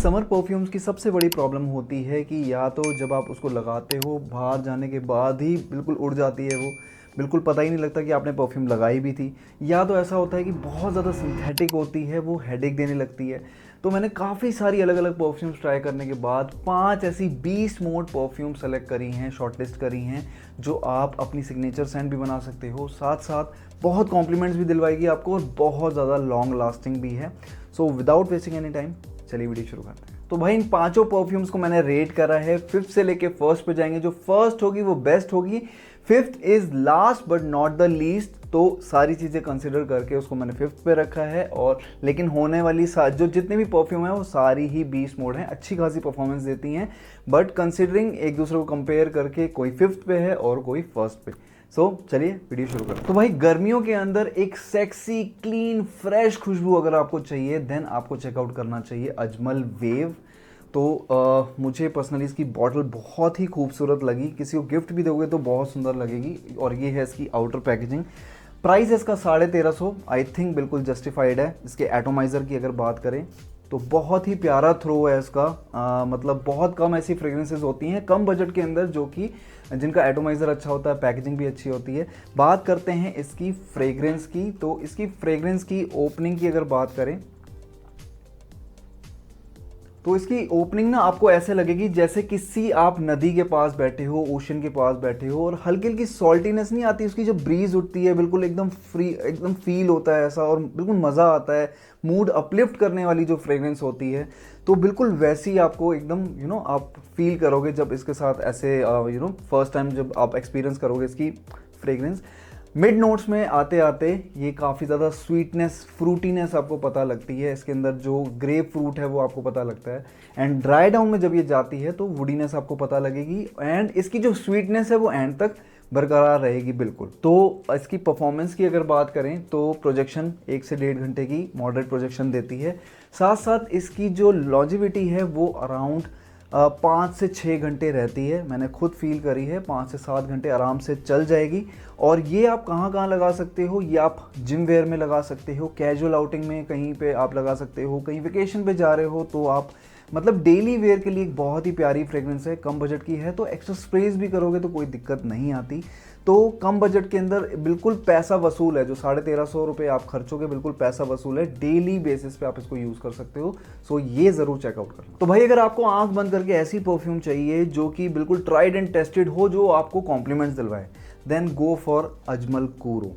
Summer perfumes की सबसे बड़ी प्रॉब्लम होती है कि या तो जब आप उसको लगाते हो बाहर जाने के बाद ही बिल्कुल उड़ जाती है वो, बिल्कुल पता ही नहीं लगता कि आपने परफ्यूम लगाई भी थी, या तो ऐसा होता है कि बहुत ज़्यादा सिंथेटिक होती है, वो हेडेक देने लगती है। तो मैंने काफ़ी सारी अलग अलग परफ्यूम्स ट्राई करने के बाद 5 ऐसी 20 मोड परफ्यूम सेलेक्ट करी हैं, शॉर्टलिस्ट करी हैं, जो आप अपनी सिग्नेचर सेंट भी बना सकते हो, साथ साथ बहुत कॉम्प्लीमेंट्स भी दिलवाएगी आपको और बहुत ज़्यादा लॉन्ग लास्टिंग भी है। So without wasting any time चलिए वीडियो शुरू करते हैं। तो भाई इन पांचों परफ्यूम्स को मैंने रेट करा है, फिफ्थ से लेके फर्स्ट पे जाएंगे। जो फर्स्ट होगी वो बेस्ट होगी, fifth is last but not the least. तो सारी चीज़ें कंसिडर करके उसको मैंने फिफ्थ पे रखा है। और लेकिन होने वाली जो जितने भी परफ्यूम है वो सारी ही 20 मोड हैं, अच्छी खासी परफॉर्मेंस देती हैं, बट कंसिडरिंग एक दूसरे को कंपेयर करके कोई फिफ्थ पे है और कोई फर्स्ट पे। चलिए वीडियो शुरू करते हैं। तो भाई गर्मियों के अंदर एक सेक्सी क्लीन फ्रेश खुशबू अगर आपको चाहिए देन आपको चेकआउट करना चाहिए अजमल वेव। तो मुझे पर्सनली इसकी बॉटल बहुत ही खूबसूरत लगी, किसी को गिफ्ट भी दोगे तो बहुत सुंदर लगेगी। और ये है इसकी आउटर पैकेजिंग। प्राइस है इसका 1350, आई थिंक बिल्कुल जस्टिफाइड है। इसके एटोमाइज़र की अगर बात करें तो बहुत ही प्यारा थ्रो है इसका। मतलब बहुत कम ऐसी फ्रेग्रेंसेज होती हैं कम बजट के अंदर जो कि जिनका एटोमाइज़र अच्छा होता है, पैकेजिंग भी अच्छी होती है। बात करते हैं इसकी फ्रेग्रेंस की। तो इसकी फ्रेग्रेंस की ओपनिंग की अगर बात करें तो इसकी ओपनिंग ना आपको ऐसे लगेगी जैसे किसी आप नदी के पास बैठे हो, ओशन के पास बैठे हो, और हल्की हल्की सॉल्टीनेस नहीं आती, उसकी जो ब्रीज उठती है बिल्कुल एकदम फ्री, एकदम फील होता है ऐसा, और बिल्कुल मज़ा आता है। मूड अपलिफ्ट करने वाली जो फ्रेग्रेंस होती है तो बिल्कुल वैसी आपको एकदम आप फील करोगे जब इसके साथ ऐसे फर्स्ट टाइम जब आप एक्सपीरियंस करोगे इसकी फ्रेग्रेंस। मिड नोट्स में आते आते ये काफ़ी ज़्यादा स्वीटनेस, फ्रूटीनेस आपको पता लगती है। इसके अंदर जो ग्रेप फ्रूट है वो आपको पता लगता है। एंड ड्राई डाउन में जब ये जाती है तो वुडीनेस आपको पता लगेगी, एंड इसकी जो स्वीटनेस है वो एंड तक बरकरार रहेगी बिल्कुल। तो इसकी परफॉर्मेंस की अगर बात करें तो प्रोजेक्शन 1 से 1.5 घंटे की मॉडरेट प्रोजेक्शन देती है। साथ साथ इसकी जो लॉन्जिविटी है वो अराउंड 5 से 6 घंटे रहती है। मैंने खुद फील करी है, 5 से 7 घंटे आराम से चल जाएगी। और ये आप कहाँ कहाँ लगा सकते हो, ये आप जिम वेयर में लगा सकते हो, कैजुअल आउटिंग में कहीं पे आप लगा सकते हो, कहीं वेकेशन पे जा रहे हो तो आप मतलब डेली वेयर के लिए एक बहुत ही प्यारी फ्रेग्रेंस है। कम बजट की है तो एक्स्ट्रा स्प्रेज भी करोगे तो कोई दिक्कत नहीं आती। तो कम बजट के अंदर बिल्कुल पैसा वसूल है। जो 1350 रुपये आप खर्चोगे बिल्कुल पैसा वसूल है, डेली बेसिस पे आप इसको यूज़ कर सकते हो। ये ज़रूर चेकआउट करना। तो भाई अगर आपको आंख बंद करके ऐसी परफ्यूम चाहिए जो कि बिल्कुल ट्राइड एंड टेस्टेड हो, जो आपको कॉम्प्लीमेंट्स दिलवाए, then go for Ajmal Kuro.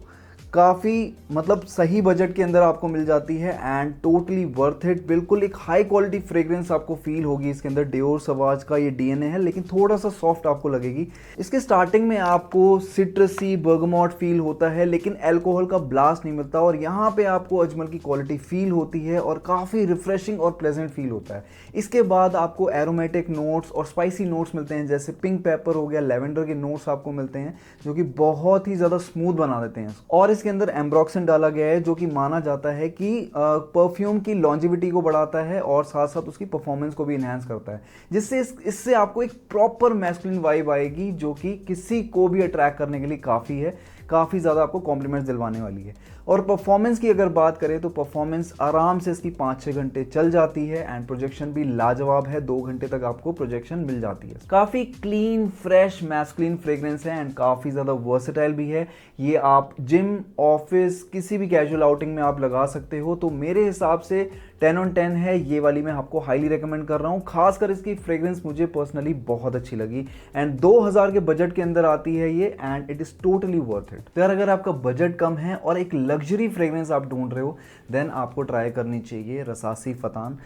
काफ़ी मतलब सही बजट के अंदर आपको मिल जाती है एंड टोटली वर्थ इट। बिल्कुल एक हाई क्वालिटी फ्रेग्रेंस आपको फील होगी इसके अंदर। डियोर सवाज का ये डीएनए है लेकिन थोड़ा सा सॉफ्ट आपको लगेगी। इसके स्टार्टिंग में आपको सिट्रसी बर्गमॉट फील होता है लेकिन अल्कोहल का ब्लास्ट नहीं मिलता, और यहाँ पे आपको अजमल की क्वालिटी फील होती है और काफ़ी रिफ्रेशिंग और प्लेजेंट फील होता है। इसके बाद आपको एरोमेटिक नोट्स और स्पाइसी नोट्स मिलते हैं, जैसे पिंक पेपर हो गया, लेवेंडर के नोट्स आपको मिलते हैं जो कि बहुत ही ज़्यादा स्मूथ बना देते हैं। और इसके अंदर एम्ब्रोक्सिन डाला गया है जो कि माना जाता है कि परफ्यूम की लॉन्जिविटी को बढ़ाता है और साथ साथ उसकी परफॉर्मेंस को भी इनहेंस करता है, जिससे इससे आपको एक प्रॉपर मैस्कुलिन वाइब आएगी जो कि किसी को भी अट्रैक्ट करने के लिए काफ़ी है, काफ़ी ज़्यादा आपको कॉम्प्लीमेंट्स दिलवाने वाली है। और परफॉर्मेंस की अगर बात करें तो परफॉर्मेंस आराम से इसकी 5-6 घंटे चल जाती है एंड प्रोजेक्शन भी लाजवाब है, 2 घंटे तक आपको प्रोजेक्शन मिल जाती है। काफ़ी क्लीन फ्रेश मैस्कुलिन फ्रेग्रेंस है एंड काफ़ी ज़्यादा वर्सेटाइल भी है। ये आप जिम, ऑफिस, किसी भी कैजुअल आउटिंग में आप लगा सकते हो। तो मेरे हिसाब से 10 on 10 है ये वाली, मैं आपको हाईली रिकमेंड कर रहा हूँ। खासकर इसकी फ्रेग्रेंस मुझे पर्सनली बहुत अच्छी लगी एंड 2000 के बजट के अंदर आती है ये and it is totally worth it. तो यार अगर आपका बजट कम है और एक लग्जरी फ्रेग्रेंस आप ढूंढ रहे हो देन आपको ट्राई करनी चाहिए रसासी फतान।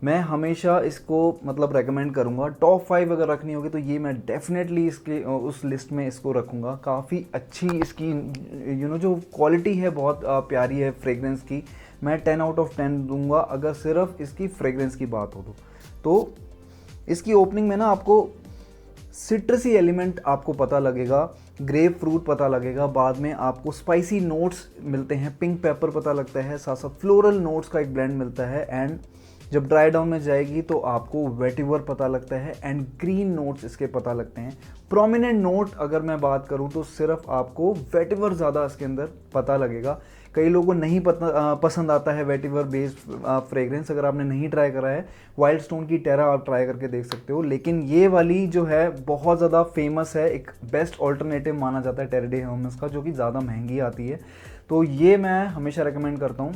मैं हमेशा इसको मतलब रेकमेंड करूँगा। टॉप 5 अगर रखनी होगी तो ये मैं डेफिनेटली इसके उस लिस्ट में इसको रखूँगा। काफ़ी अच्छी इसकी जो क्वालिटी है बहुत प्यारी है फ्रेग्रेंस की। मैं 10 out of 10 दूंगा अगर सिर्फ इसकी फ्रेग्रेंस की बात हो तो इसकी ओपनिंग में ना आपको सिट्रसी एलिमेंट आपको पता लगेगा, ग्रेप फ्रूट पता लगेगा, बाद में आपको स्पाइसी नोट्स मिलते हैं, पिंक पेपर पता लगता है, साथ साथ फ्लोरल नोट्स का एक ब्लेंड मिलता है एंड जब ड्राई डाउन में जाएगी तो आपको वेटिवर पता लगता है एंड ग्रीन नोट्स इसके पता लगते हैं। प्रोमिनेंट नोट अगर मैं बात करूं तो सिर्फ आपको वेटिवर ज़्यादा इसके अंदर पता लगेगा। कई लोगों को नहीं पसंद आता है वेटिवर बेस्ड फ्रेग्रेंस। अगर आपने नहीं ट्राई करा है, वाइल्ड स्टोन की टेरा आप ट्राई करके देख सकते हो। लेकिन ये वाली जो है बहुत ज़्यादा फेमस है, एक बेस्ट ऑल्टरनेटिव माना जाता है टेरा डे हर्मेस का, जो कि ज़्यादा महंगी आती है। तो ये मैं हमेशा रिकमेंड करता हूँ।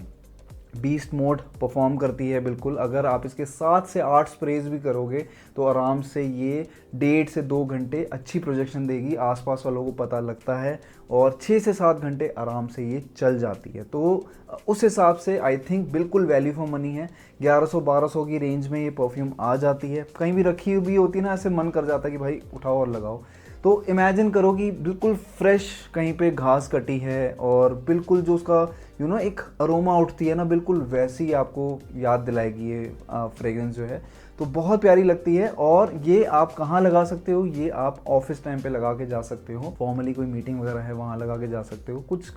बीस्ट मोड परफॉर्म करती है बिल्कुल। अगर आप इसके 7 से 8 स्प्रेज भी करोगे तो आराम से ये 1.5 से 2 घंटे अच्छी प्रोजेक्शन देगी, आसपास वालों को पता लगता है, और 6 से 7 घंटे आराम से ये चल जाती है। तो उस हिसाब से आई थिंक बिल्कुल वैल्यू फॉर मनी है। 1100-1200 की रेंज में ये परफ्यूम आ जाती है। कहीं भी रखी हुई होती है ना, ऐसे मन कर जाता है कि भाई उठाओ और लगाओ। तो इमेजिन करो कि बिल्कुल फ्रेश कहीं पे घास कटी है और बिल्कुल जो उसका एक अरोमा उठती है ना, बिल्कुल वैसी आपको याद दिलाएगी ये फ्रेग्रेंस जो है। तो बहुत प्यारी लगती है। और ये आप कहाँ लगा सकते हो, ये आप ऑफिस टाइम पे लगा के जा सकते हो, फॉर्मली कोई मीटिंग वगैरह है वहाँ लगा के जा सकते हो। कुछ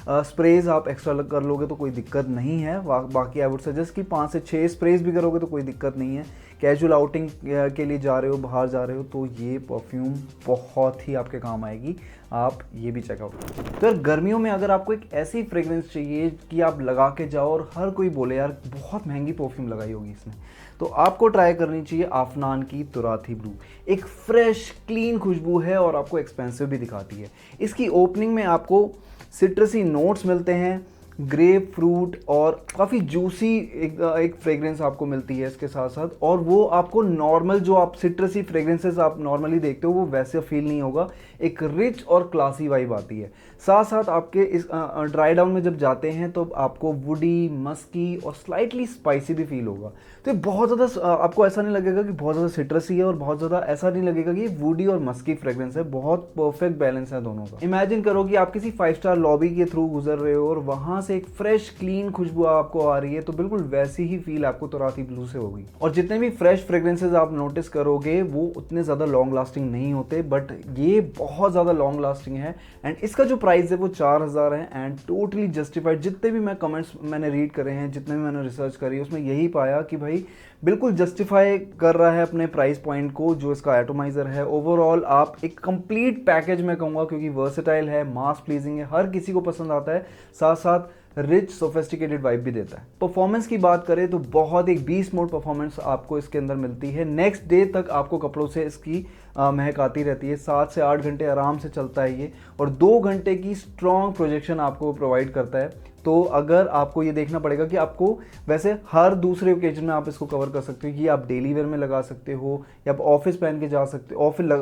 स्प्रेज आप एक्स्ट्रा कर लोगे तो कोई दिक्कत नहीं है। बाकी आई वुड सजेस्ट कि 5 से 6 स्प्रेज भी करोगे तो कोई दिक्कत नहीं है। कैजुअल आउटिंग के लिए जा रहे हो, बाहर जा रहे हो, तो ये परफ्यूम बहुत ही आपके काम आएगी। आप ये भी चेकआउट करो। तो यार गर्मियों में अगर आपको एक ऐसी फ्रेग्रेंस चाहिए कि आप लगा के जाओ और हर कोई बोले यार बहुत महंगी परफ्यूम लगाई होगी इसने, तो आपको ट्राई करनी चाहिए आफ्नान की तुराथी ब्लू। एक फ्रेश क्लीन खुशबू है और आपको एक्सपेंसिव भी दिखाती है। इसकी ओपनिंग में आपको सिट्रसी नोट्स मिलते हैं, ग्रेप फ्रूट, और काफ़ी जूसी एक फ्रेग्रेंस आपको मिलती है इसके साथ साथ। और वो आपको नॉर्मल जो आप सिट्रसी फ्रेग्रेंसेस आप नॉर्मली देखते हो वो वैसे फील नहीं होगा, एक रिच और क्लासी वाइब आती है। साथ साथ आपके इस ड्राई डाउन में जब जाते हैं तो आपको वुडी, मस्की और स्लाइटली स्पाइसी भी फील होगा। तो ये बहुत ज़्यादा आपको ऐसा नहीं लगेगा कि बहुत ज़्यादा सिट्रसी है और बहुत ज़्यादा ऐसा नहीं लगेगा कि वुडी और मस्की फ्रेग्रेंस है। बहुत परफेक्ट बैलेंस है दोनों का। इमेजिन करो कि आप किसी 5 स्टार लॉबी के थ्रू गुजर रहे हो और वहाँ से एक फ्रेश क्लीन खुशबू आपको आ रही है, तो बिल्कुल वैसी ही फील आपको तुराथी ब्लू से होगी। और जितने भी फ्रेश फ्रेग्रेंसेज आप नोटिस करोगे वो उतने ज़्यादा लॉन्ग लास्टिंग नहीं होते, बट ये बहुत ज़्यादा लॉन्ग लास्टिंग है। एंड इसका जो प्राइस है वो 4000 है एंड टोटली जस्टिफाइड। जितने भी मैं कमेंट्स मैंने रीड करे हैं, जितने भी मैंने रिसर्च करी है, उसमें यही पाया कि भाई बिल्कुल जस्टिफाई कर रहा है अपने प्राइस पॉइंट को जो इसका एटोमाइजर है। ओवरऑल आप एक कंप्लीट पैकेज में कहूँगा, क्योंकि वर्सेटाइल है, मास प्लीजिंग है, हर किसी को पसंद आता है, साथ साथ रिच सोफिस्टिकेटेड वाइब भी देता है। परफॉर्मेंस की बात करें तो बहुत एक 20 मोड परफॉर्मेंस आपको इसके अंदर मिलती है। नेक्स्ट डे तक आपको कपड़ों से इसकी महक आती रहती है। 7 से 8 घंटे आराम से चलता है ये, और 2 घंटे की स्ट्रॉन्ग प्रोजेक्शन आपको प्रोवाइड करता है। तो अगर आपको ये देखना पड़ेगा कि आपको वैसे हर दूसरे ओकेजन में आप इसको कवर कर सकते हो, कि आप डेली वेयर में लगा सकते हो, या आप ऑफिस पहन के जा सकते हो,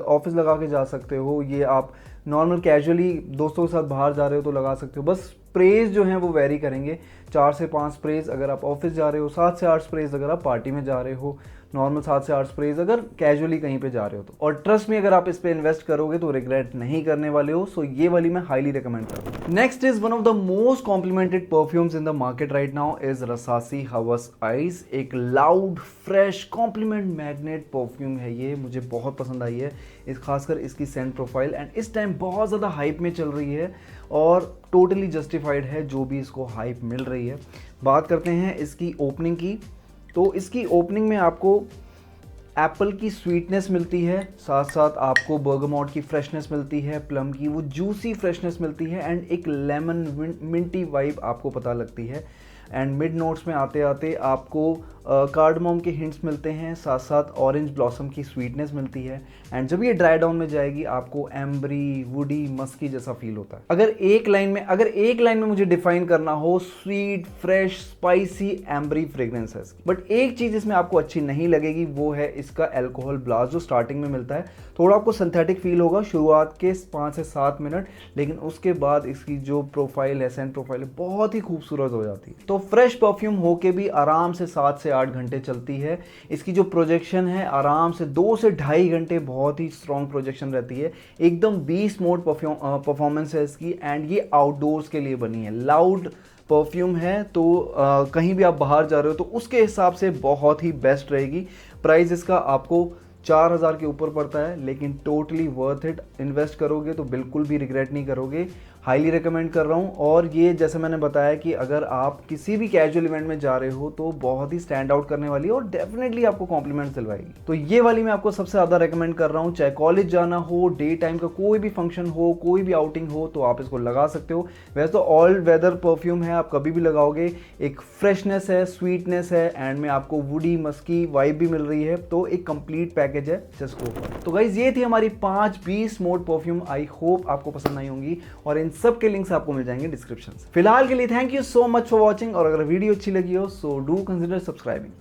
ऑफिस लगा के जा सकते हो, ये आप नॉर्मल कैजुअली दोस्तों के साथ बाहर जा रहे हो तो लगा सकते हो। बस स्प्रेज जो हैं वो वेरी करेंगे, 4 से 5 स्प्रेज अगर आप ऑफिस जा रहे हो, 7 से 8 स्प्रेज अगर आप पार्टी में जा रहे हो, नॉर्मल 7 से 8 स्प्रेज अगर कैजुअली कहीं पे जा रहे हो तो। और ट्रस्ट में अगर आप इस पे इन्वेस्ट करोगे तो रिग्रेट नहीं करने वाले हो। सो ये वाली मैं हाईली रिकमेंड करता हूँ। Next is one of the most complimented perfumes in the market right now is Rasasi Hawas Ice. एक loud fresh compliment magnet perfume है ये, मुझे बहुत पसंद आई है इस खासकर इसकी सेंट प्रोफाइल, एंड इस टाइम बहुत ज़्यादा हाइप में चल रही है और टोटली जस्टिफाइड है जो भी इसको हाइप मिल रही है। बात करते हैं इसकी ओपनिंग की, तो इसकी ओपनिंग में आपको एप्पल की स्वीटनेस मिलती है, साथ साथ आपको बर्गमॉट की फ्रेशनेस मिलती है, प्लम की वो जूसी फ्रेशनेस मिलती है, एंड एक लेमन मिंटी वाइब आपको पता लगती है। एंड मिड नोट्स में आते आते आपको कार्डमोम के हिंट्स मिलते हैं, साथ साथ ऑरेंज ब्लॉसम की स्वीटनेस मिलती है। एंड जब ये ड्राई डाउन में जाएगी आपको एम्बरी, वुडी, मस्की जैसा फील होता है। अगर एक लाइन में मुझे डिफाइन करना हो, sweet, fresh, spicy, ambery fragrance है। बट एक चीज़ इसमें आपको अच्छी नहीं लगेगी, वो है इसका एल्कोहल ब्लास्ट जो स्टार्टिंग में मिलता है। थोड़ा आपको सिंथेटिक फील होगा शुरुआत के 5 से 7 मिनट, लेकिन उसके बाद इसकी जो प्रोफाइल है, सेंट प्रोफाइल है, बहुत ही खूबसूरत हो जाती है। तो फ्रेश परफ्यूम होके भी आराम से 7 से 8 घंटे चलती है। इसकी जो प्रोजेक्शन है आराम से 2 से ढाई घंटे बहुत ही स्ट्रॉन्ग प्रोजेक्शन रहती है। एकदम 20 मोड परफॉर्मेंस है इसकी, एंड ये आउटडोर्स के लिए बनी है। लाउड परफ्यूम है तो कहीं भी आप बाहर जा रहे हो तो उसके हिसाब से बहुत ही बेस्ट रहेगी। प्राइस इसका आपको 4000 के ऊपर पड़ता है, लेकिन टोटली वर्थ इट। इन्वेस्ट करोगे तो बिल्कुल भी रिग्रेट नहीं करोगे। हाईली रिकमेंड कर रहा हूँ। और ये जैसे मैंने बताया कि अगर आप किसी भी कैजुअल इवेंट में जा रहे हो तो बहुत ही स्टैंड आउट करने वाली है और डेफिनेटली आपको कॉम्प्लीमेंट दिलवाएगी। तो ये वाली मैं आपको सबसे ज़्यादा रिकमेंड कर रहा हूँ। चाहे कॉलेज जाना हो, डे टाइम का कोई भी फंक्शन हो, कोई भी आउटिंग हो, तो आप इसको लगा सकते हो। वैसे तो ऑल वेदर परफ्यूम है, आप कभी भी लगाओगे, एक फ्रेशनेस है, स्वीटनेस है, एंड में आपको वुडी मस्की वाइब भी मिल रही है। तो एक कंप्लीट पैकेज है जस्ट गो फॉर। तो गाइज ये थी हमारी 5 beast mode perfume. I hope आपको पसंद आई होंगी और इन सब के लिंक्स आपको मिल जाएंगे डिस्क्रिप्शन। फिलहाल के लिए thank you so much for watching, और अगर वीडियो अच्छी लगी हो सो डू कंसिडर सब्सक्राइबिंग।